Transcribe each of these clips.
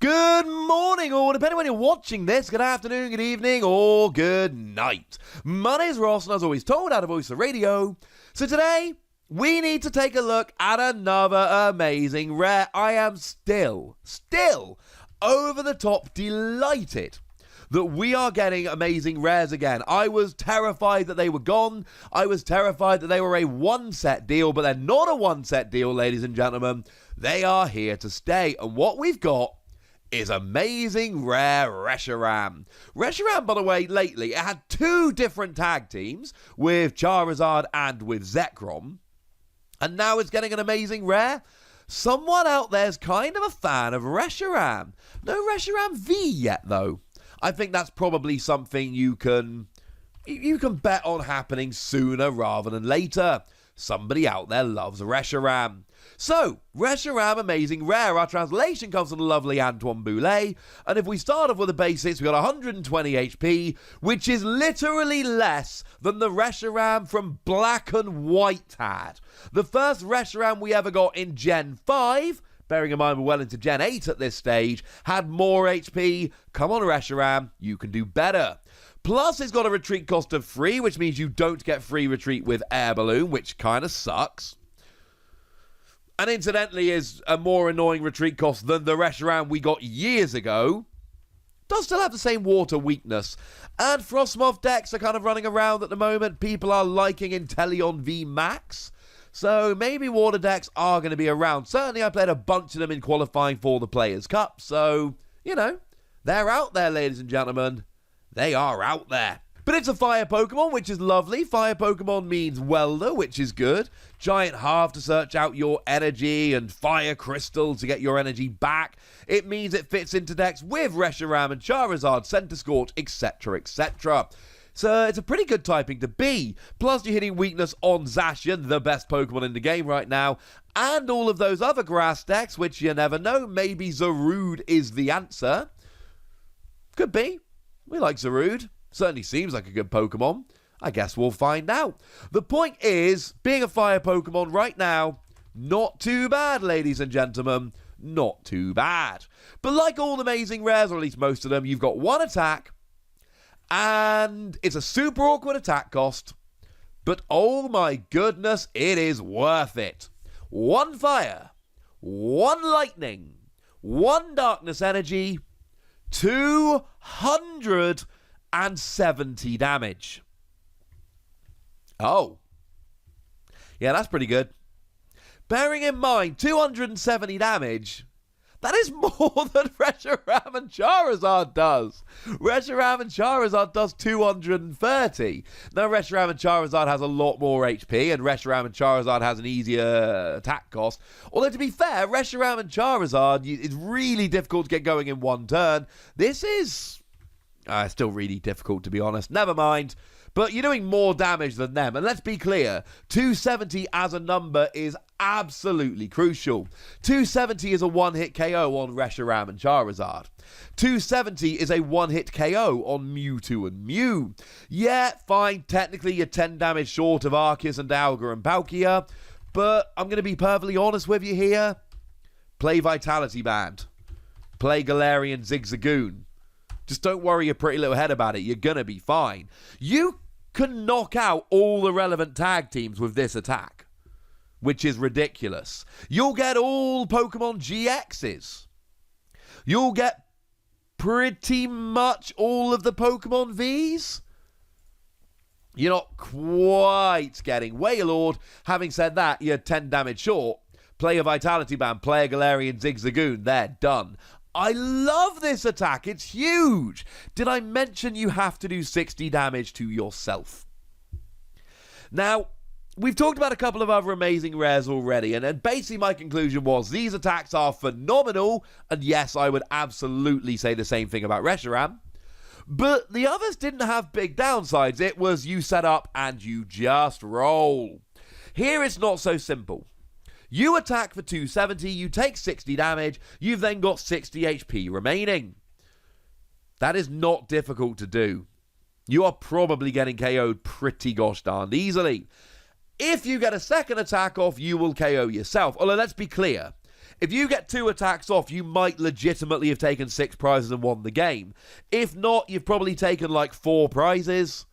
Good morning, or depending on when you're watching this, good afternoon, good evening, or good night. My name's Ross, and as always told, out of Voice of Radio. So today, we need to take a look at another amazing rare. I am still over the top delighted that we are getting amazing rares again. I was terrified that they were gone. I was terrified that they were a one-set deal, but they're not a one-set deal, ladies and gentlemen. They are here to stay, and what we've got is amazing rare Reshiram. Reshiram, by the way, lately, it had two different tag teams with Charizard and with Zekrom, and now it's getting an amazing rare. Someone out there's kind of a fan of Reshiram. No Reshiram V yet, though. I think that's probably something you can bet on happening sooner rather than later. Somebody out there loves Reshiram. So, Reshiram, amazing rare. Our translation comes from the lovely Antoine Boulet. And if we start off with the basics, we got 120 HP, which is literally less than the Reshiram from Black and White had. The first Reshiram we ever got in Gen 5, bearing in mind we're well into Gen 8 at this stage, had more HP. Come on, Reshiram, you can do better. Plus, it's got a retreat cost of 3, which means you don't get free retreat with Air Balloon, which kind of sucks. And incidentally is a more annoying retreat cost than the Reshiram we got years ago. Does still have the same water weakness. And Frostmoth decks are kind of running around at the moment. People are liking Inteleon V Max. So maybe water decks are going to be around. Certainly I played a bunch of them in qualifying for the Players' Cup. So, you know, they're out there, ladies and gentlemen. They are out there. But it's a fire Pokemon, which is lovely. Fire Pokemon means welder, which is good. Giant Half to search out your energy, and Fire Crystal to get your energy back. It means it fits into decks with Reshiram and Charizard, Centiskorch, etc., etc. So it's a pretty good typing to be. Plus you're hitting weakness on Zacian, the best Pokemon in the game right now, and all of those other grass decks, which you never know. Maybe Zarude is the answer. Could be. We like Zarude. Certainly seems like a good Pokemon. I guess we'll find out. The point is, being a fire Pokemon right now, not too bad, ladies and gentlemen. Not too bad. But like all amazing rares, or at least most of them, you've got one attack, and it's a super awkward attack cost. But oh my goodness, it is worth it. One fire, one lightning, one darkness energy, 270 damage. Oh. Yeah, that's pretty good. Bearing in mind, 270 damage, that is more than Reshiram and Charizard does. Reshiram and Charizard does 230. Now, Reshiram and Charizard has a lot more HP, and Reshiram and Charizard has an easier attack cost. Although, to be fair, Reshiram and Charizard, it's really difficult to get going in one turn. This is still really difficult, to be honest. Never mind. But you're doing more damage than them. And let's be clear, 270 as a number is absolutely crucial. 270 is a one-hit KO on Reshiram and Charizard. 270 is a one-hit KO on Mewtwo and Mew. Yeah, fine, technically you're 10 damage short of Arceus and Alga and Palkia, but I'm going to be perfectly honest with you here. Play Vitality Band. Play Galarian Zigzagoon. Just don't worry your pretty little head about it. You're going to be fine. You can knock out all the relevant tag teams with this attack, which is ridiculous. You'll get all Pokemon GXs. You'll get pretty much all of the Pokemon Vs. You're not quite getting Wailord. Having said that, you're 10 damage short. Play a Vitality Band, play a Galarian Zigzagoon. They're done. I love this attack. It's huge. Did I mention you have to do 60 damage to yourself? Now, we've talked about a couple of other amazing rares already, and basically my conclusion was these attacks are phenomenal, and yes, I would absolutely say the same thing about Reshiram. But the others didn't have big downsides. It was you set up and you just roll. Here it's not so simple. You attack for 270, you take 60 damage, you've then got 60 HP remaining. That is not difficult to do. You are probably getting KO'd pretty gosh darned easily. If you get a second attack off, you will KO yourself. Although, let's be clear, If you get 2 attacks off, you might legitimately have taken 6 prizes and won the game. If not, you've probably taken like 4 prizes.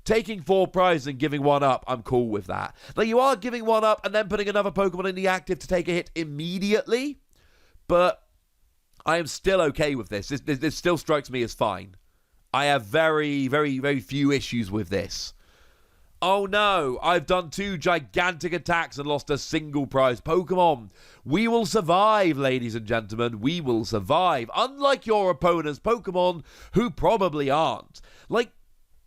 Taking 4 prizes and giving 1 up, I'm cool with that. Now, you are giving 1 up and then putting another Pokemon in the active to take a hit immediately, but I am still okay with this. This still strikes me as fine. I have very, very, very few issues with this. Oh no, I've done 2 gigantic attacks and lost a single prize Pokemon. We will survive, ladies and gentlemen. We will survive. Unlike your opponent's Pokemon, who probably aren't. Like,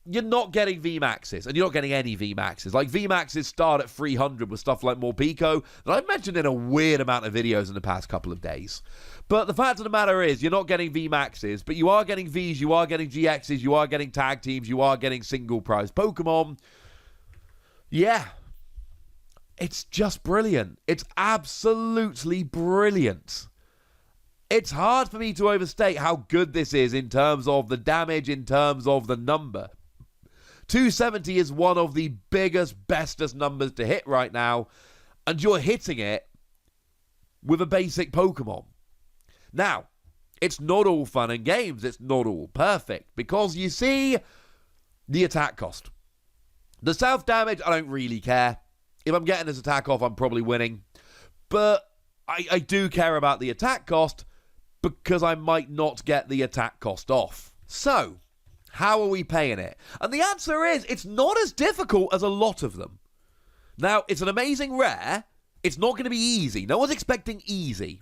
you're not getting VMAXs, and you're not getting any VMAXs. Like, VMAXs start at 300 with stuff like Morpeko that I've mentioned in a weird amount of videos in the past couple of days. But the fact of the matter is, you're not getting VMAXs, but you are getting Vs, you are getting GXs, you are getting tag teams, you are getting single prize Pokemon. Yeah. It's just brilliant. It's absolutely brilliant. It's hard for me to overstate how good this is in terms of the damage, in terms of the number. 270 is one of the biggest, bestest numbers to hit right now, and you're hitting it with a basic Pokemon. Now, it's not all fun and games, it's not all perfect, because you see the attack cost. The self-damage, I don't really care. If I'm getting this attack off, I'm probably winning. But I do care about the attack cost, because I might not get the attack cost off. So, how are we paying it? And the answer is, it's not as difficult as a lot of them. Now, it's an amazing rare. It's not going to be easy. No one's expecting easy.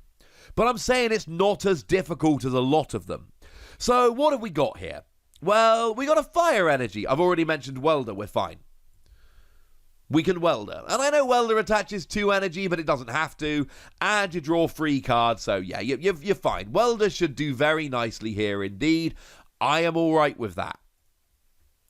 But I'm saying it's not as difficult as a lot of them. So, what have we got here? Well, we got a fire energy. I've already mentioned Welder. We're fine. We can Welder. And I know Welder attaches 2 energy, but it doesn't have to. And you draw 3 cards, so yeah, you're fine. Welder should do very nicely here indeed. I am alright with that.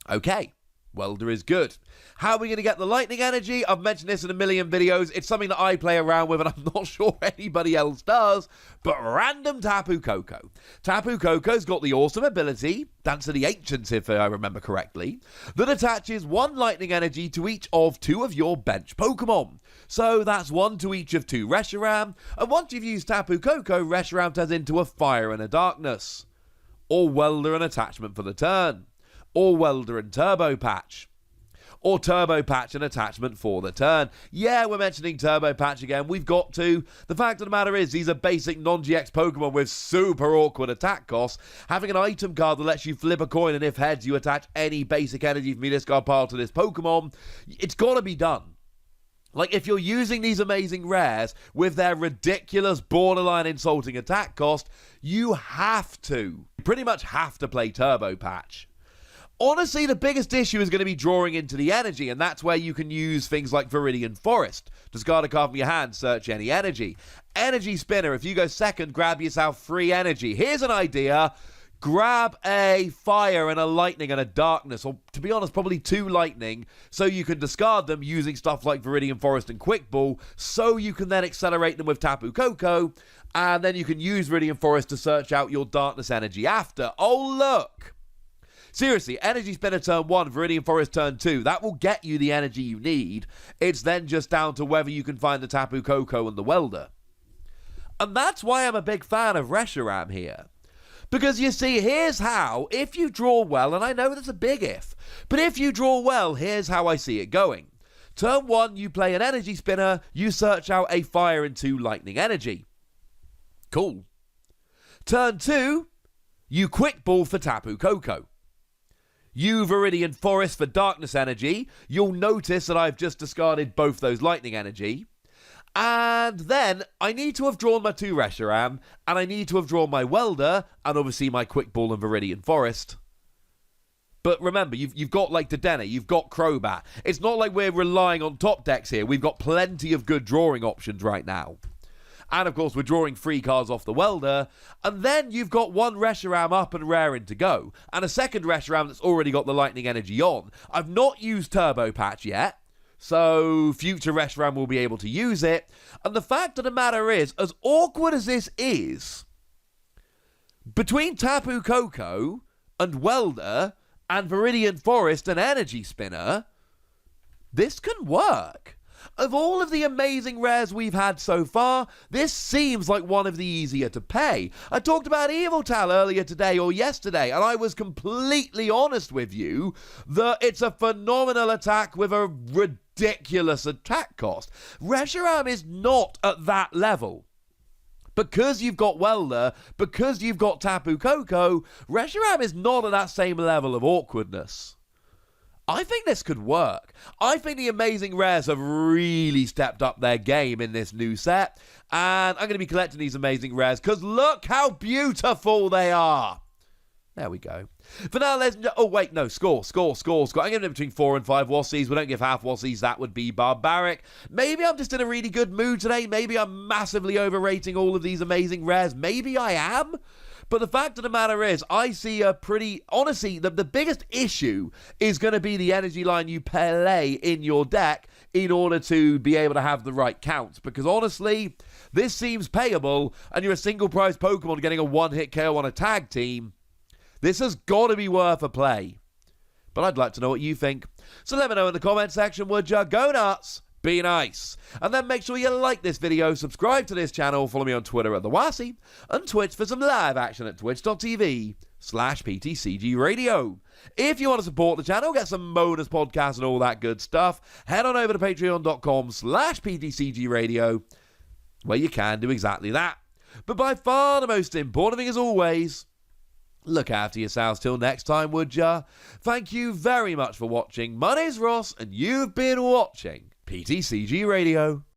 Okay, Welder is good. How are we going to get the lightning energy? I've mentioned this in a million videos. It's something that I play around with, and I'm not sure anybody else does, but random Tapu Koko. Tapu Koko's got the awesome ability, Dance of the Ancients if I remember correctly, that attaches 1 lightning energy to each of 2 of your bench Pokemon. So that's 1 to each of 2 Reshiram, and once you've used Tapu Koko, Reshiram turns into a fire and a darkness. Or Welder an attachment for the turn. Or Welder and Turbo Patch. Or Turbo Patch an attachment for the turn. Yeah, we're mentioning Turbo Patch again. We've got to. The fact of the matter is, these are basic non-GX Pokemon with super awkward attack costs. Having an item card that lets you flip a coin, and if heads, you attach any basic energy from your discard pile to this Pokemon. It's got to be done. Like, if you're using these amazing rares with their ridiculous, borderline insulting attack cost, you have to. You pretty much have to play Turbo Patch. Honestly, the biggest issue is going to be drawing into the energy, and that's where you can use things like Viridian Forest. Discard a card from your hand, search any energy. Energy Spinner, if you go second, grab yourself free energy. Here's an idea. Grab a fire and a lightning and a darkness, or to be honest, probably 2 lightning, so you can discard them using stuff like Viridian Forest and Quick Ball, so you can then accelerate them with Tapu Koko, and then you can use Viridian Forest to search out your darkness energy after. Oh, look! Seriously, Energy Spinner turn 1, Viridian Forest turn 2, that will get you the energy you need. It's then just down to whether you can find the Tapu Koko and the Welder. And that's why I'm a big fan of Reshiram here. Because you see, here's how, if you draw well, and I know that's a big if, but if you draw well, here's how I see it going. Turn 1, you play an Energy Spinner, you search out a fire and 2 lightning energy. Cool. Turn 2, you Quick Ball for Tapu Koko. You Viridian Forest for darkness energy. You'll notice that I've just discarded both those lightning energy. And then I need to have drawn my 2 Reshiram, and I need to have drawn my Welder, and obviously my Quick Ball and Viridian Forest. But remember, you've got like Dedenne, you've got Crobat. It's not like we're relying on top decks here. We've got plenty of good drawing options right now. And of course, we're drawing 3 cards off the Welder. And then you've got 1 Reshiram up and raring to go. And a second Reshiram that's already got the lightning energy on. I've not used Turbo Patch yet, so future Reshiram will be able to use it. And the fact of the matter is, as awkward as this is, between Tapu Koko and Welder and Viridian Forest and Energy Spinner, this can work. Of all of the amazing rares we've had so far, this seems like one of the easier to pay. I talked about Evil Tal earlier today or yesterday, and I was completely honest with you that it's a phenomenal attack with a ridiculous attack cost. Reshiram is not at that level. Because you've got Welder, because you've got Tapu Koko, Reshiram is not at that same level of awkwardness. I think this could work. I think the amazing rares have really stepped up their game in this new set. And I'm going to be collecting these amazing rares because look how beautiful they are. There we go. For now, oh wait, no, score. I'm giving it between 4 and 5 Wassies. We don't give half Wassies. That would be barbaric. Maybe I'm just in a really good mood today. Maybe I'm massively overrating all of these amazing rares. Maybe I am. But the fact of the matter is, I see a pretty... Honestly, the biggest issue is going to be the energy line you play in your deck in order to be able to have the right counts. Because honestly, this seems payable, and you're a single prize Pokemon getting a one-hit KO on a tag team. This has got to be worth a play. But I'd like to know what you think. So let me know in the comment section, would ya? Go nuts! Be nice. And then make sure you like this video, subscribe to this channel, follow me on Twitter at TheWassie, and Twitch for some live action at twitch.tv/PTCGRadio. If you want to support the channel, get some bonus podcasts and all that good stuff, head on over to patreon.com/PTCGRadio, where you can do exactly that. But by far the most important thing as always, look after yourselves till next time, would ya? Thank you very much for watching. My name's Ross, and you've been watching PTCG Radio.